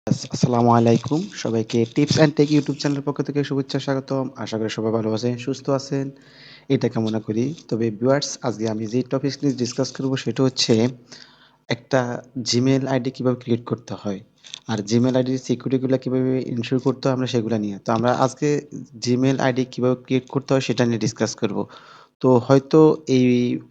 আসসালামু আলাইকুম। সবাইকে টিপস অ্যান্ড টেক ইউটিউব চ্যানেলের পক্ষ থেকে শুভেচ্ছা স্বাগতম। আশা করি সবাই ভালো আছেন, সুস্থ আছেন। এটা কামনা করি। তবে ভিউয়ার্স আজকে আমি যে টপিকস নিয়ে ডিসকাস করব সেটা হচ্ছে একটা Gmail আইডি কিভাবে ক্রিয়েট করতে হয়। আর Gmail আইডির সিকিউরিটি গুলা কিভাবে এনশিওর করতে হয় আমরা সেগুলা নিয়ে। তো আমরা আজকে Gmail আইডি কিভাবে ক্রিয়েট করতে হয় সেটা নিয়ে ডিসকাস করব। তো হয়তো এই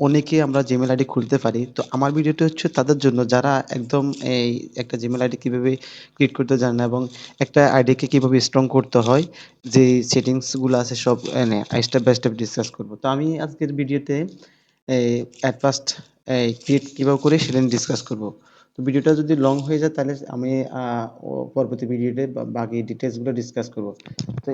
অনেকেই আমরা Gmail আইডি খুলতে পারি। তো আমার ভিডিওটি হচ্ছে তাদের জন্য যারা একদম এই একটা Gmail আইডি কিভাবে ক্রিয়েট করতে জানে না এবং একটা আইডিকে কিভাবে স্ট্রং করতে হয়, যে সেটিংস গুলো আছে সব এনে স্টেপ বাই স্টেপ ডিসকাস করব। তো আমি আজকের ভিডিওতে এই এট ফার্স্ট ক্রিয়েট কিভাবে করি সেটা নিয়ে ডিসকাস করব। তো ভিডিওটা যদি লং হয়ে যায় তাহলে আমি পরবর্তী ভিডিওতে বাকি ডিটেইলস গুলো ডিসকাস করব। তো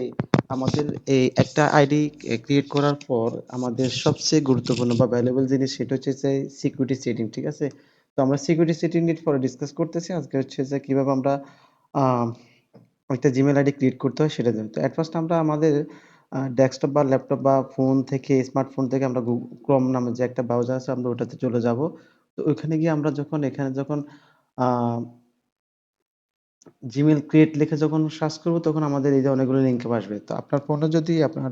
আমাদের এই একটা আইডি ক্রিয়েট করার পর আমাদের সবচেয়ে গুরুত্বপূর্ণ বা ভ্যালুয়েবল জিনিস সেটা হচ্ছে যে সিকিউরিটি সেটিং, ঠিক আছে? তো আমরা সিকিউরিটি সেটিং নিয়ে পরে ডিসকাস করতেছি। আজকে হচ্ছে যে কিভাবে আমরা আ একটা Gmail আইডি ক্রিয়েট করতে হয় সেটা জানি। তো এট ফার্স্ট আমরা আমাদের ডেস্কটপ বা ল্যাপটপ বা ফোন থেকে স্মার্টফোন থেকে আমরা Chrome নামে যে একটা ব্রাউজার আছে আমরা ওটাতে চলে যাব। তো ওইখানে গিয়ে আমরা এখানে যখন আ Gmail ক্রিয়েট লিখে যখন সার্চ করব তখন আমাদের এই যে অনেকগুলো লিঙ্ক আসবে। তো আপনার ফোনে যদি আপনার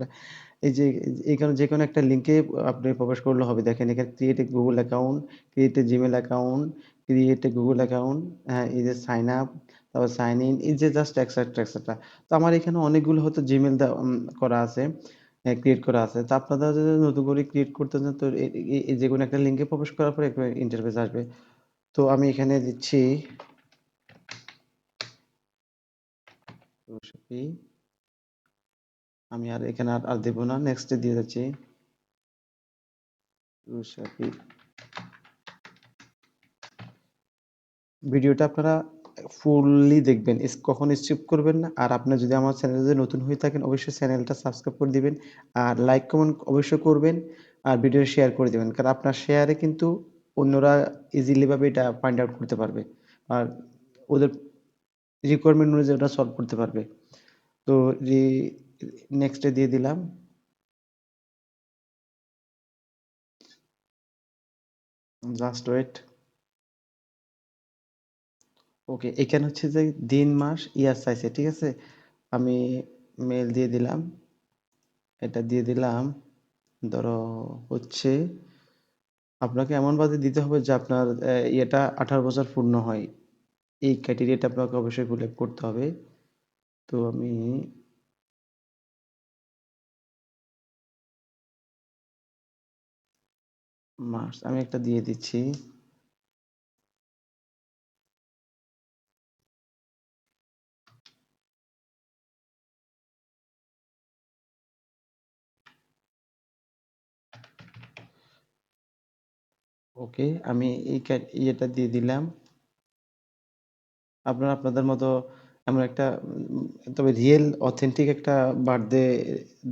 এই যে এখানে যেকোনো একটা লিঙ্কে আপনি প্রবেশ করলে হবে। দেখেন এখানে create a Google account, create a Gmail account, create a Google account, এই যে সাইন আপ, তারপর সাইন ইন, এই যে জাস্ট এটসেট্রা, এটসেট্রা। তো আমার এখানে অনেকগুলো হয়তো জিমেইল করা আছে, ক্রিয়েট করা আছে। তো আপনারা যদি নতুন করে ক্রিয়েট করতে চান তো এই যেকোনো একটা লিঙ্কে প্রবেশ করার পরে একটা ইন্টারফেস আসবে। তো আমি এখানে দিচ্ছি রশিদ। আমি আর এখানে আর দেব না। নেক্সট এ দিয়ে যাচ্ছি রশিদ। ভিডিওটা আপনারা ফুললি দেখবেন। কখনো স্কিপ করবেন না। আর আপনারা যদি আমার চ্যানেলে যদি নতুন হয়ে থাকেন অবশ্যই চ্যানেলটা সাবস্ক্রাইব করে দিবেন। আর লাইক, কমেন্ট অবশ্যই করবেন। আর ভিডিও শেয়ার করে দিবেন। কারণ আপনার শেয়ারে কিন্তু অন্যরা ইজিলি ভাবে এটা ফাইন্ড আউট করতে পারবে। আর ওদের রিকোয়ারমেন্ট অনুযায়ী ওটা সলভ করতে পারবে। তো রি নেক্সট এ দিয়ে দিলাম। Just wait. ওকে, এখানে হচ্ছে যে দিন, মাস, ইয়ার চাইছে, ঠিক আছে? আমি মেইল দিয়ে দিলাম। এটা দিয়ে দিলাম। ধরো হচ্ছে আপনাকে এমনভাবে দিতে হবে যে আপনার ইয়েটা 18 বছর পূর্ণ হয়। এই ক্রাইটেরিয়াটা আপনাকে অবশ্যই ফিল আপ করতে হবে। তো আমি মার্চ আমি একটা দিয়ে দিচ্ছি। ওকে, আমি এই ইয়েটা দিয়ে দিলাম। আপনারা আপনাদের মতো এমন একটা তবে রিয়েল অথেন্টিক একটা বার্থডে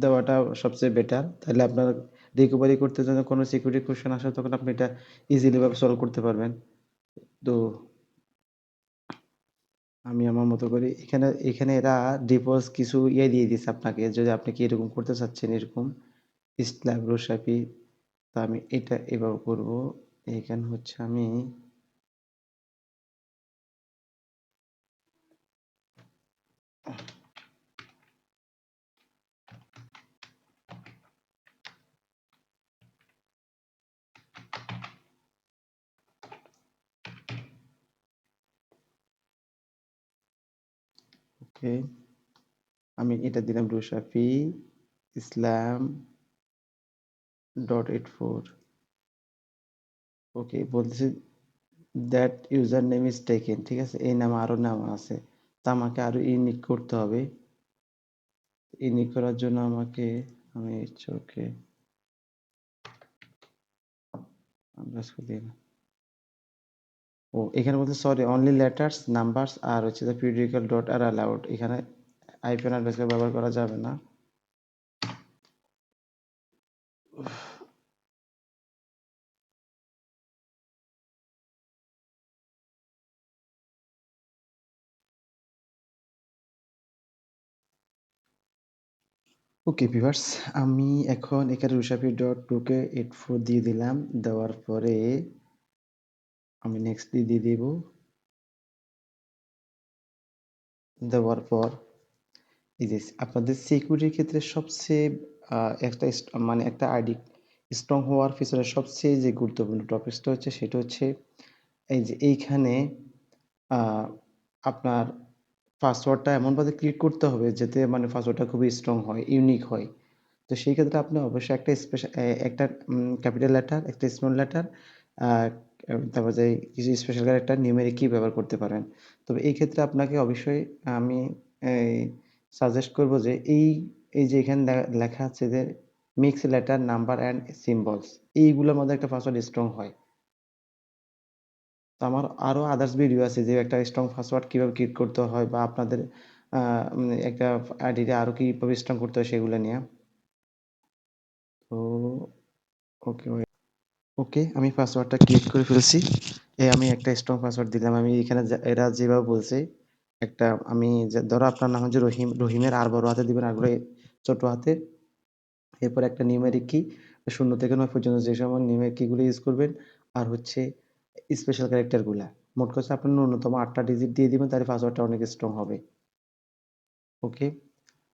দেওয়াটা সবচেয়ে বেটার। তাহলে আপনার রিকভারি করতে যখন কোনো সিকিউরিটি কোয়েশ্চেন আসে তখন আপনি এটা ইজিলি ভাবে সলভ করতে পারবেন। তো আমি আমার মতো করি। এখানে এরা ডিপোজ কিছু ইয়ে দিয়ে দিছে আপনাকে, যদি আপনি কি এরকম করতে চাচ্ছেন এরকম ইসলাম রোশাপি। তো আমি এটা এভাবে করব। এখানে হচ্ছে আমি ওকে, আমি এটা দিলাম রোশাফি ইসলাম .84। ওকে, বলতেছি that user name is taken, ঠিক আছে? এই নামে আরো নাম আছে। তা আমাকে আরো ইউনিক করতে হবে। ইউনিক করার জন্য আমাকে আমি ওকে আন্ডারস্কোর দিলাম। ও এখানে বলতে সরি অনলি লেটার্স নাম্বারস আর হচ্ছে যে পিরিয়ডিক্যাল ডট আর অ্যালাউড, এখানে আইপি অ্যাড্রেসকে ব্যবহার করা যাবে না। ওকে ভিউয়ার্স, আমি এখন এখানে রুশাফি ডট টুকে 84 দিয়ে দিলাম। দেওয়ার পরে আমি নেক্সট দিয়ে দিব। দেওয়ার পর এই যে আপনাদের সিকিউরিটির ক্ষেত্রে সবচেয়ে একটা মানে একটা আইডি স্ট্রং হওয়ার পিছনে সবচেয়ে যে গুরুত্বপূর্ণ টপিকসটা হচ্ছে সেটা হচ্ছে এই যে এইখানে আহ, আপনার পাসওয়ার্ডটা এমনভাবে ক্রিয়েট করতে হবে যাতে মানে পাসওয়ার্ডটা খুবই স্ট্রং হয়, ইউনিক হয়। তো সেই ক্ষেত্রে আপনি অবশ্যই একটা স্পেশাল একটা ক্যাপিটাল লেটার, একটা স্মল লেটার, তারপর যে কিছু স্পেশাল ক্যারেক্টার নিউমেরিক কি ব্যবহার করতে পারেন। তবে এই ক্ষেত্রে আপনাকে অবশ্যই আমি সাজেস্ট করব যে এই যে এখানে লেখা আছে যে mix letter, number and symbols, এইগুলোর মধ্যে একটা পাসওয়ার্ড স্ট্রং হয়। তো আমার আরো আদার্স ভিডিও আছে যে একটা স্ট্রং পাসওয়ার্ড কিভাবে ক্রিয়েট করতে হয় বা আপনাদের একটা আইডিতে আরো কিভাবে স্ট্রং করতে হয় সেগুলো নিয়ে। তো ওকে, ওকে, আমি পাসওয়ার্ডটা ক্রিয়েট করে ফেলছি। আমি একটা স্ট্রং পাসওয়ার্ড দিলাম। আমি এখানে এরা যেভাবে বলছে একটা আমি ধরো আপনার নাম হচ্ছে রহিম, রহিমের আর বড় হাতে দিবেন, আর ছোট হাতে। এরপর একটা নিউমেরিক কি 0 থেকে 9 পর্যন্ত যে সময় নিউমেরিক কি গুলো ইউজ করবেন, আর হচ্ছে স্পেশাল ক্যারেক্টার গুলা। মোট কথা আপনি ন্যূনতম 8টা ডিজিট দিয়ে দিবেন, তাহলে পাসওয়ার্ডটা অনেক স্ট্রং হবে। ওকে,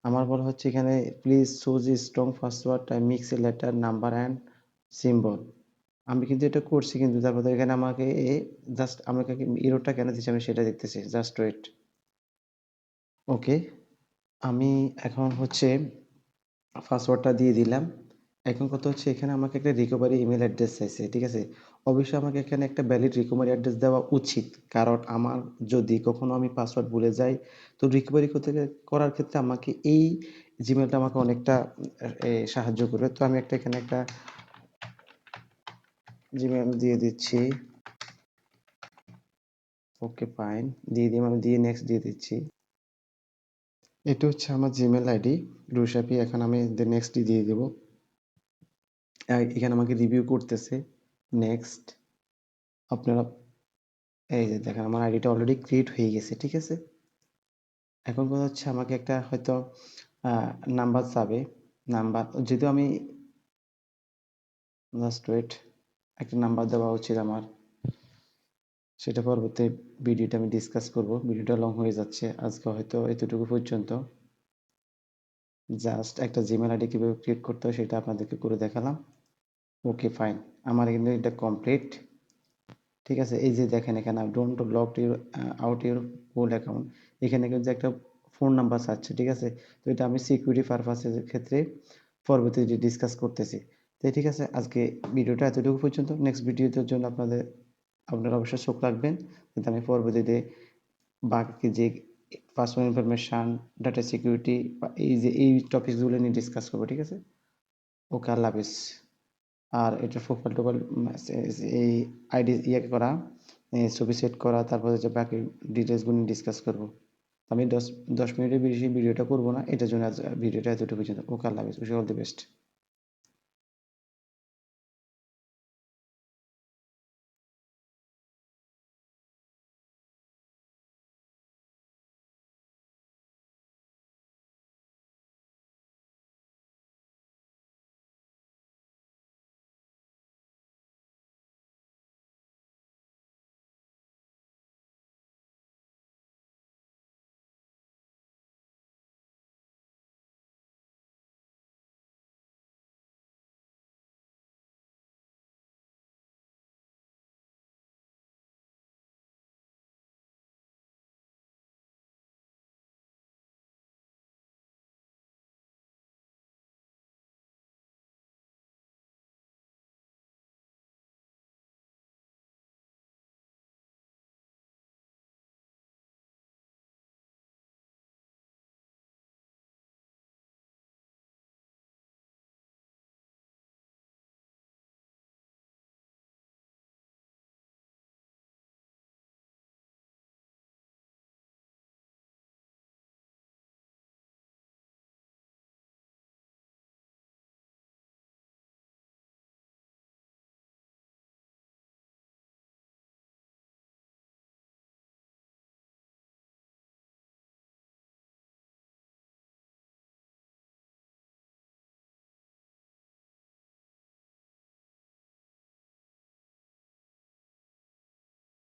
আমার বলা হচ্ছে এখানে please choose strong password, mix letter, number and symbol. আমি কিন্তু এটা করছি, কিন্তু তারপরে এখানে আমাকে জাস্ট আমাকে ইরোরটা কেন দিচ্ছে আমি সেটা দেখতেছি, জাস্ট ওয়েট। ওকে, আমি এখন হচ্ছে পাসওয়ার্ডটা দিয়ে দিলাম। এখন কথা হচ্ছে এখানে আমাকে একটা রিকভারি ইমেল অ্যাড্রেস চাইছে, ঠিক আছে? অবশ্যই আমাকে এখানে একটা ভ্যালিড রিকভারি অ্যাড্রেস দেওয়া উচিত, কারণ আমার যদি কখনো আমি পাসওয়ার্ড ভুলে যাই, তো রিকভারি করার ক্ষেত্রে আমাকে এই জিমেলটা আমাকে অনেকটা সাহায্য করবে। তো আমি এখানে একটা জিমেল দিয়ে দিচ্ছি। ওকে ফাইন, দিয়ে দিলাম, আমি দিয়ে নেক্সট দিয়ে দিচ্ছি। এটা হচ্ছে আমার জিমেল আইডি রুশাপি। এখন আমি নেক্সট দিয়ে দেবো। এখানে আমাকে রিভিউ করতেছে। নেক্সট। আপনারা এই যে দেখেন আমার আইডিটা অলরেডি ক্রিয়েট হয়ে গেছে, ঠিক আছে? এখন কথা হচ্ছে আমাকে একটা হয়তো নাম্বার চাবে। নাম্বার যদিও আমি জাস্ট ওয়েট, একটা নাম্বার দেওয়া উচিত আমার, সেটা পরবর্তী ভিডিওটা আমি ডিসকাস করব। ভিডিওটা লং হয়ে যাচ্ছে, আজকে হয়তো এতটুকু পর্যন্ত। জাস্ট একটা জিমেল আইডি কীভাবে ক্রিয়েট করতে হয় সেটা আপনাদেরকে করে দেখালাম। ওকে ফাইন, আমার কিন্তু এটা কমপ্লিট। ঠিক আছে, এই যে দেখেন এখানে don't lock your out your old account, এখানে কিন্তু একটা ফোন নাম্বার চাচ্ছে, ঠিক আছে? তো এটা আমি সিকিউরিটি পারপাসের ক্ষেত্রে পরবর্তীতে ডিসকাস করতেছি। তো ঠিক আছে, আজকে ভিডিওটা এতটুকু পর্যন্ত। নেক্সট ভিডিওর জন্য আপনারা অবশ্যই চোখ রাখবেন, যাতে আমি পরবর্তীতে বাকি যে পার্সোনাল ইনফরমেশন, ডাটা সিকিউরিটি বা এই যে এই টপিকসগুলো নিয়ে ডিসকাস করবো, ঠিক আছে? ওকে, আল্লাহ হাফিজ। আর এটা প্রোফাইল টোফাইল এই আইডি করা, ছবি সেট করা, তারপর হচ্ছে বাকি ডিটেলসগুলো ডিসকাস করব। আমি 10 মিনিটের বেশি ভিডিওটা করব না, এটার জন্য আজ ভিডিওটা এতটুকু পর্যন্ত। ওকে, আল্লাহ হাফিজ, উইশ অল দি বেস্ট।